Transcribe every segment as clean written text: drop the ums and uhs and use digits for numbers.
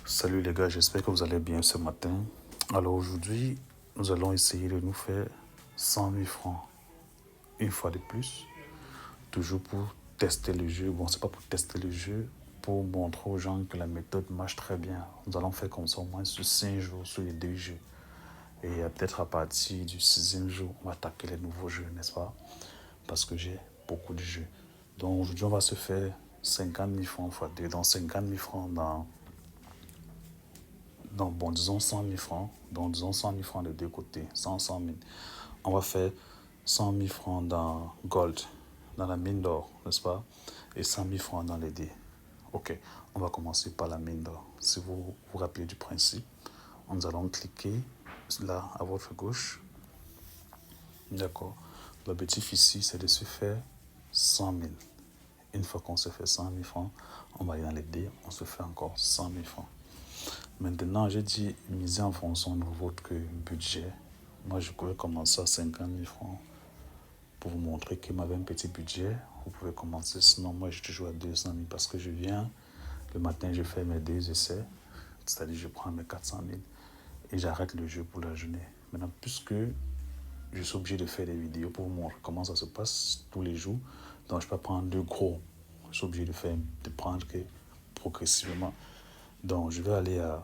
Salut les gars, j'espère que vous allez bien ce matin. Alors aujourd'hui, nous allons essayer de nous faire 100 000 francs une fois de plus. Toujours pour tester le jeu. Bon, c'est pas pour tester le jeu, pour montrer aux gens que la méthode marche très bien. Nous allons faire comme ça au moins sur 5 jours, sur les 2 jeux. Et peut-être à partir du 6e jour, on va attaquer les nouveaux jeux, n'est-ce pas? Parce que j'ai beaucoup de jeux. Donc aujourd'hui, on va se faire 50 000 francs fois 2. Donc 50 000 francs disons 100 000 francs. Donc, disons 100 000 francs de deux côtés. 100 000. On va faire 100 000 francs dans Gold, dans la mine d'or, n'est-ce pas? Et 100 000 francs dans les dés. Ok, on va commencer par la mine d'or. Si vous vous rappelez du principe, nous allons cliquer là à votre gauche. D'accord. L'objectif ici, c'est de se faire 100 000. Une fois qu'on se fait 100 000 francs, on va aller dans les dés, on se fait encore 100 000 francs. Maintenant, j'ai dit miser en fonction de votre budget. Moi, je pouvais commencer à 50 000 francs pour vous montrer qu'il m'avait un petit budget. Vous pouvez commencer. Sinon, moi, je toujours à 200 000 parce que je viens, le matin, je fais mes 2 essais. C'est-à-dire, je prends mes 400 000 et j'arrête le jeu pour la journée. Maintenant, puisque je suis obligé de faire des vidéos pour vous montrer comment ça se passe tous les jours, donc je peux prendre de gros. Je suis obligé de prendre que progressivement. Donc, je vais aller à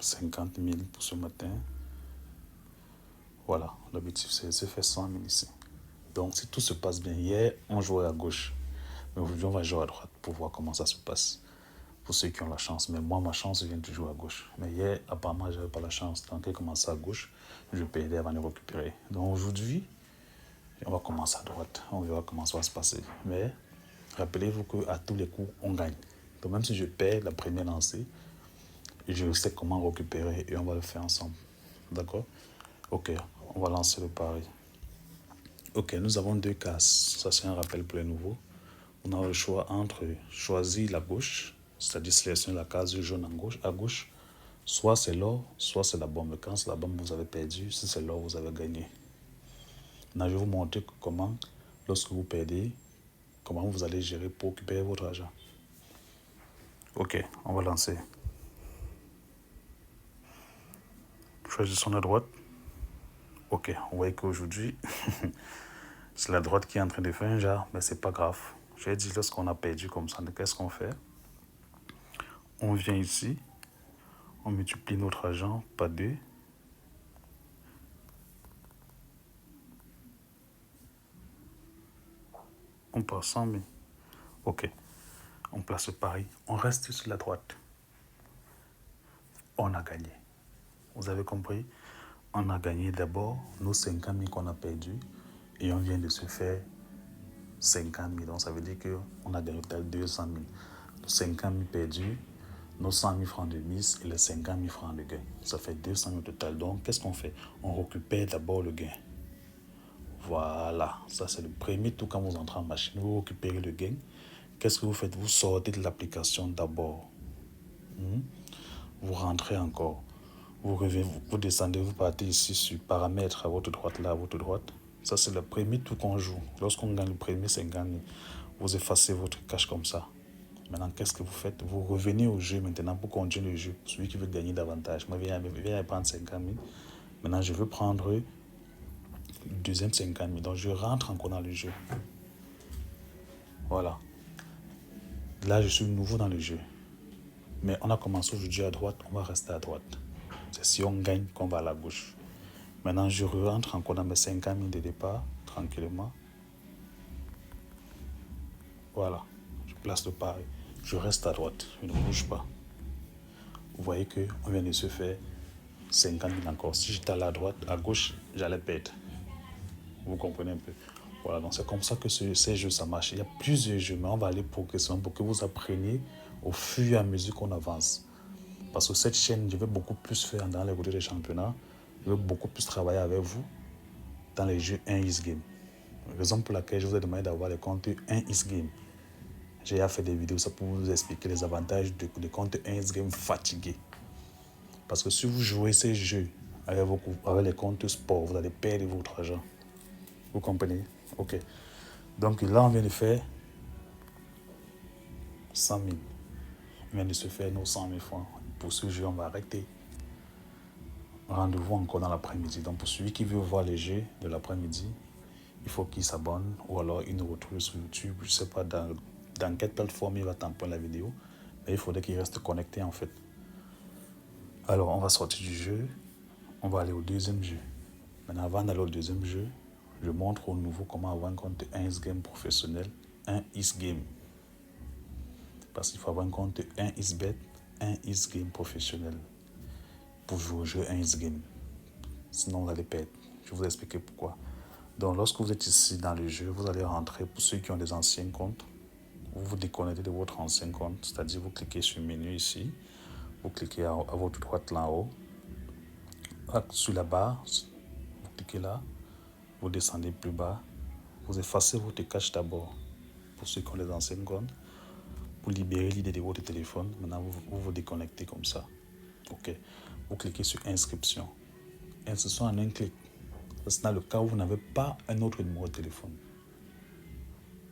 50 000 pour ce matin. Voilà, l'objectif c'est de se faire 100 000 ici. Donc, si tout se passe bien, hier, on jouait à gauche. Mais aujourd'hui, on va jouer à droite pour voir comment ça se passe. Pour ceux qui ont la chance. Mais moi, ma chance vient de jouer à gauche. Mais hier, apparemment, je n'avais pas la chance. Donc, j'ai commencé à gauche. Je perdais avant de récupérer. Donc, aujourd'hui, on va commencer à droite. On verra comment ça va se passer. Mais rappelez-vous qu'à tous les coups, on gagne. Donc, même si je perds la première lancée, je sais comment récupérer et on va le faire ensemble. D'accord? Ok, on va lancer le pari. Ok, nous avons 2 cases. Ça, c'est un rappel pour les nouveaux. On a le choix entre choisir la gauche, c'est-à-dire sélectionner la case jaune à gauche. Soit c'est l'or, soit c'est la bombe. Quand c'est la bombe, vous avez perdu. Si c'est l'or, vous avez gagné. Maintenant, je vais vous montrer comment, lorsque vous perdez, comment vous allez gérer pour récupérer votre argent. Ok, on va lancer. Choisissons la droite. Ok, on voit qu'aujourd'hui, c'est la droite qui est en train de faire un genre, mais c'est pas grave. J'ai dit, lorsqu'on a perdu comme ça, qu'est-ce qu'on fait? On vient ici, on multiplie notre argent par 2. On passe 100 000. Ok, on place le pari. On reste sur la droite. On a gagné. Vous avez compris? On a gagné d'abord nos 50 000 qu'on a perdus et on vient de se faire 50 000. Donc ça veut dire qu'on a gagné au total 200 000. Nos 50 000 perdus, nos 100 000 francs de mise et les 50 000 francs de gain. Ça fait 200 000 au total. Donc qu'est-ce qu'on fait? On récupère d'abord le gain. Voilà, ça c'est le premier tour quand vous entrez en machine. Vous récupérez le gain. Qu'est-ce que vous faites? Vous sortez de l'application d'abord. Vous rentrez encore. Vous revenez, vous descendez, vous partez ici sur paramètres à votre droite, là à votre droite. Ça c'est le premier tour qu'on joue. Lorsqu'on gagne le premier 50 000, vous effacez votre cash comme ça. Maintenant, qu'est-ce que vous faites? Vous revenez au jeu maintenant pour continuer le jeu. Celui qui veut gagner davantage. Moi, viens prendre 50 000. Maintenant, je veux prendre le deuxième 50 000. Donc, je rentre encore dans le jeu. Voilà. Là, je suis nouveau dans le jeu. Mais on a commencé aujourd'hui à droite, on va rester à droite. C'est si on gagne qu'on va à la gauche. Maintenant, je rentre encore dans mes 50 000 de départ, tranquillement. Voilà. Je place le pari. Je reste à droite. Je ne bouge pas. Vous voyez qu'on vient de se faire 50 000 encore. Si j'étais à la droite, à gauche, j'allais perdre. Vous comprenez un peu? Voilà, donc c'est comme ça que ces jeux, ça marche. Il y a plusieurs jeux, mais on va aller progressivement pour que vous appreniez au fur et à mesure qu'on avance. Parce que cette chaîne, je vais beaucoup plus faire dans les côtés des championnats. Je vais beaucoup plus travailler avec vous dans les jeux 1x Game. Raison pour laquelle je vous ai demandé d'avoir les comptes 1x Game. J'ai fait des vidéos ça pour vous expliquer les avantages de comptes 1x Game fatigués. Parce que si vous jouez ces jeux avec les comptes sport, vous allez perdre votre argent. Vous comprenez? Ok. Donc là, on vient de faire 100 000. vient de se faire nos 100 000 francs. Pour ce jeu, on va arrêter. Rendez-vous encore dans l'après-midi. Donc, pour celui qui veut voir les jeux de l'après-midi, il faut qu'il s'abonne ou alors il nous retrouve sur YouTube. Je ne sais pas dans quelle plateforme il va tamponner la vidéo, mais il faudrait qu'il reste connecté en fait. Alors, on va sortir du jeu. On va aller au deuxième jeu. Maintenant, avant d'aller au deuxième jeu, je montre au nouveau comment avoir un compte 1 game professionnel, un X-Game. Parce qu'il faut avoir un compte 1 Xbet, un X-Game professionnel pour jouer au jeu 1 X-Game. Sinon, vous allez perdre. Je vais vous expliquer pourquoi. Donc, lorsque vous êtes ici dans le jeu, vous allez rentrer, pour ceux qui ont des anciens comptes, vous vous déconnectez de votre ancien compte, c'est-à-dire vous cliquez sur le menu ici, vous cliquez à votre droite là en haut, sur la barre, vous cliquez là, vous descendez plus bas, vous effacez votre cache d'abord, pour ceux qui ont les anciens comptes, pour libérer l'idée de votre téléphone. Maintenant, vous vous déconnectez comme ça. Ok. Vous cliquez sur inscription. Inscription en un clic. C'est dans le cas où vous n'avez pas un autre numéro de téléphone.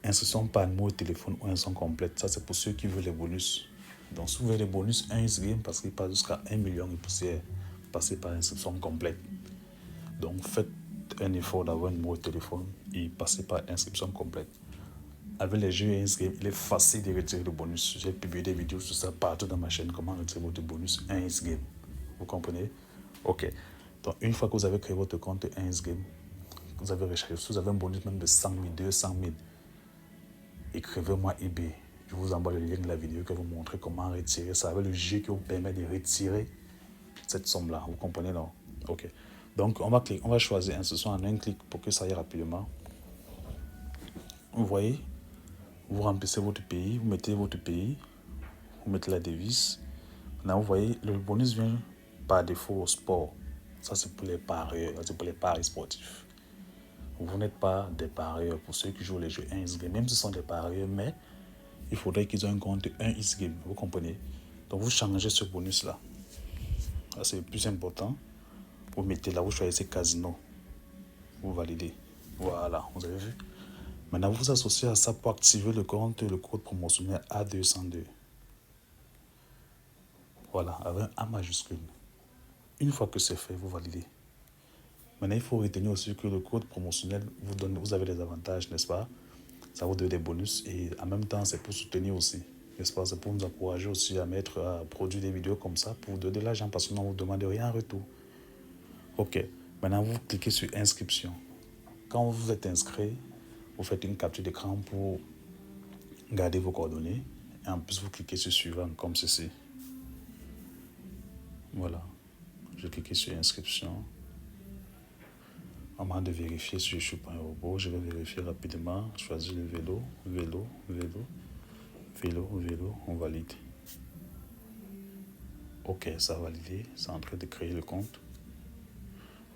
Inscription par numéro de téléphone ou inscription complète. Ça, c'est pour ceux qui veulent les bonus. Donc, si vous voulez les bonus 1 X-Game, parce qu'il passe jusqu'à 1 million et poussière, passez par inscription complète. Donc, faites un effort d'avoir un numéro de téléphone et passez par inscription complète. Avec les jeux X-Game, il est facile de retirer le bonus. J'ai publié des vidéos sur ça partout dans ma chaîne, comment retirer votre bonus 1 X-Game. Vous comprenez? Ok. Donc, une fois que vous avez créé votre compte 1 X-Game, vous avez rechargé, si vous avez un bonus même de 100 000, 200 000, écrivez-moi eBay. Je vous envoie le lien de la vidéo qui va vous montrer comment retirer ça avec le jeu qui vous permet de retirer cette somme-là. Vous comprenez, non? Ok. Donc, on va choisir inscription en un clic pour que ça aille rapidement. Vous voyez, vous remplissez votre pays, vous mettez votre pays, vous mettez la devise. Maintenant, vous voyez, le bonus vient par défaut au sport. Ça, c'est pour les parieurs, c'est pour les paris sportifs. Vous n'êtes pas des parieurs pour ceux qui jouent les jeux 1 X-Game. Même si ce sont des parieurs, mais il faudrait qu'ils aient un compte 1 X-Game. Vous comprenez? Donc, vous changez ce bonus-là. C'est le plus important. Vous mettez là, vous choisissez casino. Vous validez. Voilà, vous avez vu? Maintenant, vous vous associez à ça pour activer le code promotionnel A202. Voilà, avec un A majuscule. Une fois que c'est fait, vous validez. Maintenant, il faut retenir aussi que le code promotionnel vous avez des avantages, n'est-ce pas? Ça vous donne des bonus et en même temps, c'est pour soutenir aussi, n'est-ce pas? C'est pour nous encourager aussi à produire des vidéos comme ça pour vous donner de l'argent parce que nous, on ne vous demande rien en retour. Ok, maintenant, vous cliquez sur inscription. Quand vous êtes inscrit, vous faites une capture d'écran pour garder vos coordonnées et en plus, vous cliquez sur suivant comme ceci. Voilà, je clique sur inscription. Avant de vérifier si je suis pas un robot, je vais vérifier rapidement. Choisir le vélo, on valide. Ok, ça a validé, c'est en train de créer le compte.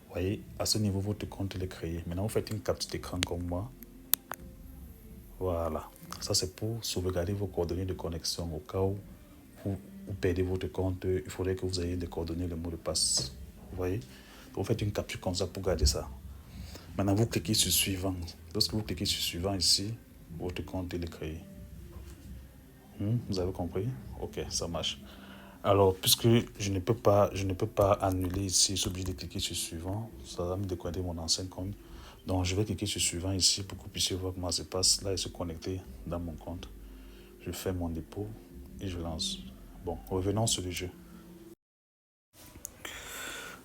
Vous voyez, à ce niveau, votre compte est créé. Maintenant, vous faites une capture d'écran comme moi. Voilà, ça c'est pour sauvegarder vos coordonnées de connexion. Au cas où vous perdez votre compte, il faudrait que vous ayez des coordonnées, le mot de passe. Vous voyez, donc, vous faites une capture comme ça pour garder ça. Maintenant, vous cliquez sur suivant. Lorsque vous cliquez sur suivant ici, votre compte est créé. Vous avez compris? Ok, ça marche. Alors, puisque je ne peux pas annuler ici, je suis obligé de cliquer sur suivant. Ça va me décoder mon ancien compte. Donc, je vais cliquer sur suivant ici pour que vous puissiez voir comment ça se passe. Là, il se connecter dans mon compte. Je fais mon dépôt et je lance. Bon, revenons sur le jeu.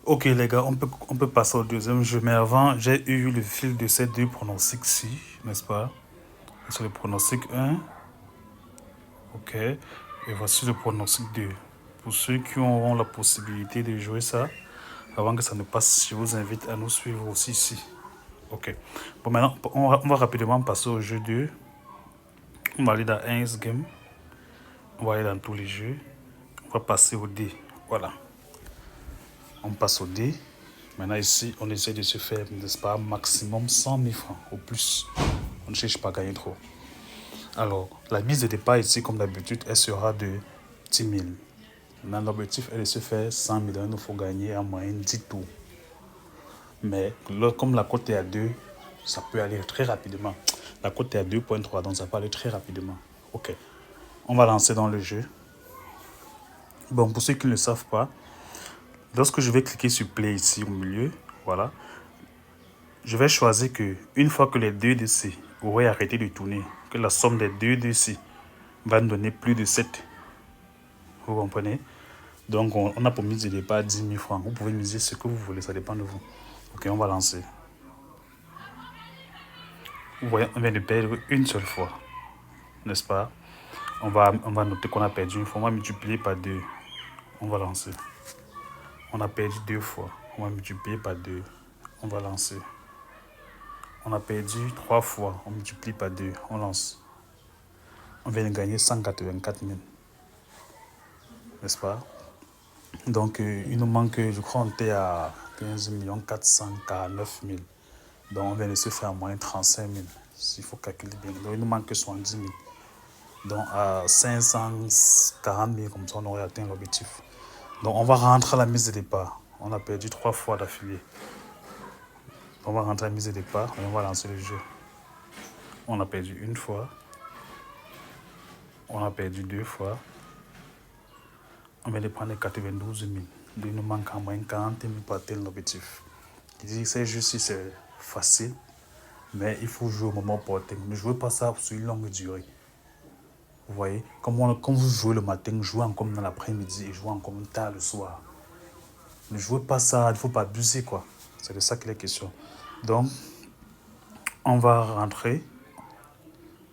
Ok les gars, on peut passer au deuxième jeu, mais avant, j'ai eu le fil de ces deux pronostics-ci, n'est-ce pas? C'est le pronostic 1. Ok. Et voici le pronostic 2. Pour ceux qui auront la possibilité de jouer ça, avant que ça ne passe, je vous invite à nous suivre aussi ici. Ok. Bon, maintenant, on va rapidement passer au jeu 2. On va aller dans 1 Game. On va aller dans tous les jeux. On va passer au D. Voilà. On passe au D. Maintenant ici, on essaie de se faire, n'est-ce pas, maximum 100 000 francs au plus. On ne cherche pas à gagner trop. Alors, la mise de départ ici, comme d'habitude, elle sera de 10 000. Maintenant, l'objectif est de se faire 100 000. Il nous faut gagner en moyenne 10 tours. Mais comme la cote est à 2, ça peut aller très rapidement. La cote est à 2,3, donc ça peut aller très rapidement. Ok, on va lancer dans le jeu. Bon, pour ceux qui ne le savent pas, lorsque je vais cliquer sur Play ici au milieu, voilà, je vais choisir que une fois que les 2 DC auraient arrêté de tourner, que la somme des 2DC va nous donner plus de 7. Vous comprenez? Donc, on a pour mise de départ 10 000 francs. Vous pouvez miser ce que vous voulez, ça dépend de vous. Ok, on va lancer. Vous voyez, on vient de perdre une seule fois, n'est-ce pas? On va noter qu'on a perdu une fois. On va multiplier par 2. On va lancer. On a perdu 2 fois. On va multiplier par 2. On va lancer. On a perdu 3 fois. On multiplie par 2. On lance. On vient de gagner 184 000. N'est-ce pas? Donc, il nous manque, je crois, on était à 15 449 000. Donc, on vient de se faire à moins 35 000. S'il faut calculer bien. Donc, il nous manque 70 000. Donc, à 540 000, comme ça, on aurait atteint l'objectif. Donc, on va rentrer à la mise de départ. On a perdu 3 fois d'affilée. On va rentrer à la mise de départ et on va lancer le jeu. On a perdu une fois. On a perdu 2 fois. On vient de prendre 92 000. Donc, il nous manque en moins 40 000 pour atteindre l'objectif. Je dis que c'est juste si c'est facile, mais il faut jouer au moment opportun. Ne jouez pas ça sur une longue durée. Vous voyez, comme vous jouez le matin, jouez encore dans l'après-midi et jouez encore tard le soir. Ne jouez pas ça, il ne faut pas abuser, quoi. C'est de ça qu'il est question. Donc, on va rentrer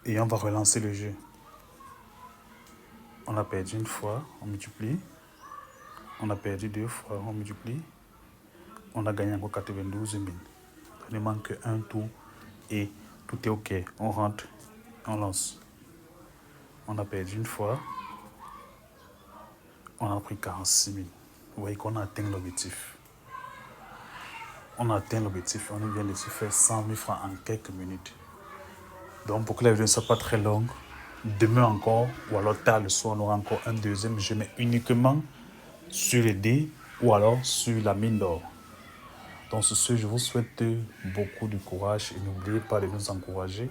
et on va relancer le jeu. On a perdu une fois, on multiplie. On a perdu 2 fois, on multiplie. On a gagné encore 92 000. Il ne manque qu'un tour et tout est OK. On rentre, on lance. On a perdu une fois. On a pris 46 000. Vous voyez qu'on a atteint l'objectif. On a atteint l'objectif. On vient de se faire 100 000 francs en quelques minutes. Donc, pour que la vidéo ne soit pas très longue, demain encore, ou alors tard le soir, on aura encore un deuxième jeu, mais uniquement sur les dés ou alors sur la mine d'or. Donc, sur ce, je vous souhaite beaucoup de courage et n'oubliez pas de nous encourager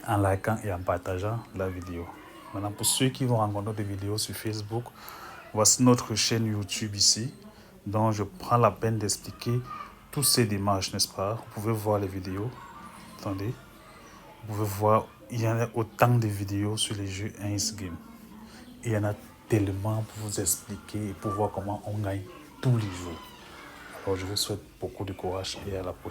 en likant et en partageant la vidéo. Maintenant, pour ceux qui vont rencontrer des vidéos sur Facebook, voici notre chaîne YouTube ici, dont je prends la peine d'expliquer toutes ces démarches, n'est-ce pas? Vous pouvez voir les vidéos. Attendez. Vous pouvez voir, il y en a autant de vidéos sur les jeux Ace Game. Il y en a tellement pour vous expliquer et pour voir comment on gagne tous les jours. Alors, je vous souhaite beaucoup de courage et à la prochaine.